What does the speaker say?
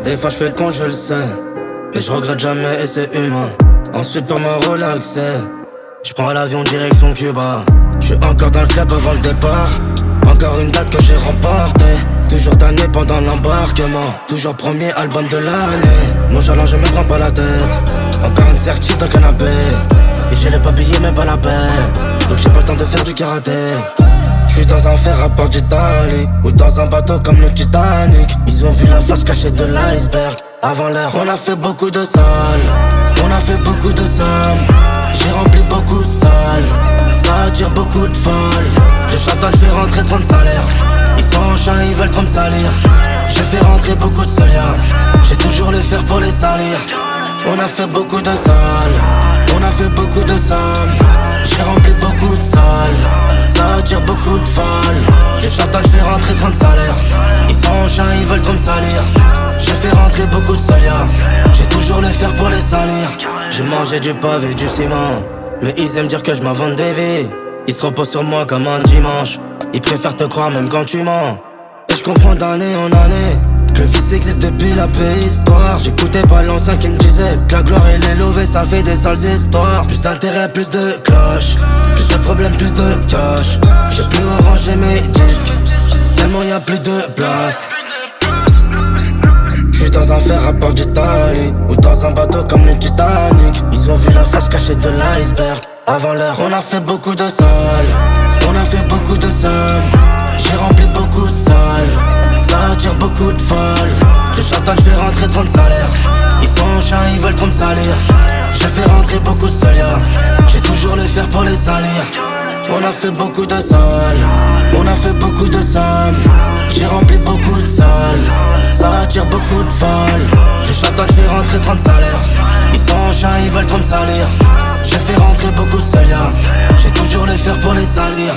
Des fois je fais le con, je le sais, mais je regrette jamais et c'est humain. Ensuite pour me relaxer, je prends l'avion direction Cuba. Je suis encore dans le club avant le départ. Encore une date que j'ai remportée. Toujours tanné pendant l'embarquement. Toujours premier album de l'année. Nonchalant je me prends pas la tête. Encore une certitude dans le canapé. Et j'ai les papiers même pas la peine. Donc j'ai pas le temps de faire du karaté. J'suis dans un fer à port d'Italie ou dans un bateau comme le Titanic. Ils ont vu la face cachée de l'iceberg. Avant l'heure on a fait beaucoup de salles. On a fait beaucoup de sommes. J'ai rempli beaucoup de salles. Ça attire beaucoup de folles. Je chantonne, j'fais rentrer 30 salaires. Ils sont en chien, ils veulent trop me salir. J'ai fait rentrer beaucoup de soliens. J'ai toujours le fer pour les salir. On a fait beaucoup de salles. On a fait beaucoup de sommes. J'ai rempli beaucoup de salles. Ça attire beaucoup de folles. Je chantonne, j'fais rentrer 30 salaires. Ils sont en chien, ils veulent trop me salir. J'ai fait rentrer beaucoup de soliens. J'ai toujours le fer pour les salir. J'ai mangé du pavé et du ciment. Mais ils aiment dire que je m'invente des vies. Ils se reposent sur moi comme un dimanche. Ils préfèrent te croire même quand tu mens. Et je comprends d'année en année que le vice existe depuis la préhistoire. J'écoutais pas l'ancien qui me disait que la gloire et les lovés ça fait des sales histoires. Plus d'intérêt, plus de cloches. Plus de problèmes, plus de cash. J'ai plus arrangé mes disques tellement y a plus de place. J'suis dans un fer à port d'Italie ou dans un bateau comme le Titanic. Ils ont vu la face cachée de l'iceberg. Avant l'heure on a fait beaucoup de salles. On a fait beaucoup de sommes. J'ai rempli beaucoup de salles. Ça attire beaucoup de folles. Je chantonne, j'fais rentrer 30 salaires. Ils sont en chien, ils veulent trop me salir. J'ai fait rentrer beaucoup de soliens. J'ai toujours le fer pour les salir. On a fait beaucoup de salles. On a fait beaucoup de sommes. J'ai rempli beaucoup de salles. Ça attire beaucoup de folles. Je chantonne, j'fais rentrer 30 salaires. Ils sont en chien, ils veulent trop me salir. J'ai fait rentrer beaucoup de soliens. J'ai toujours le fer pour les salir.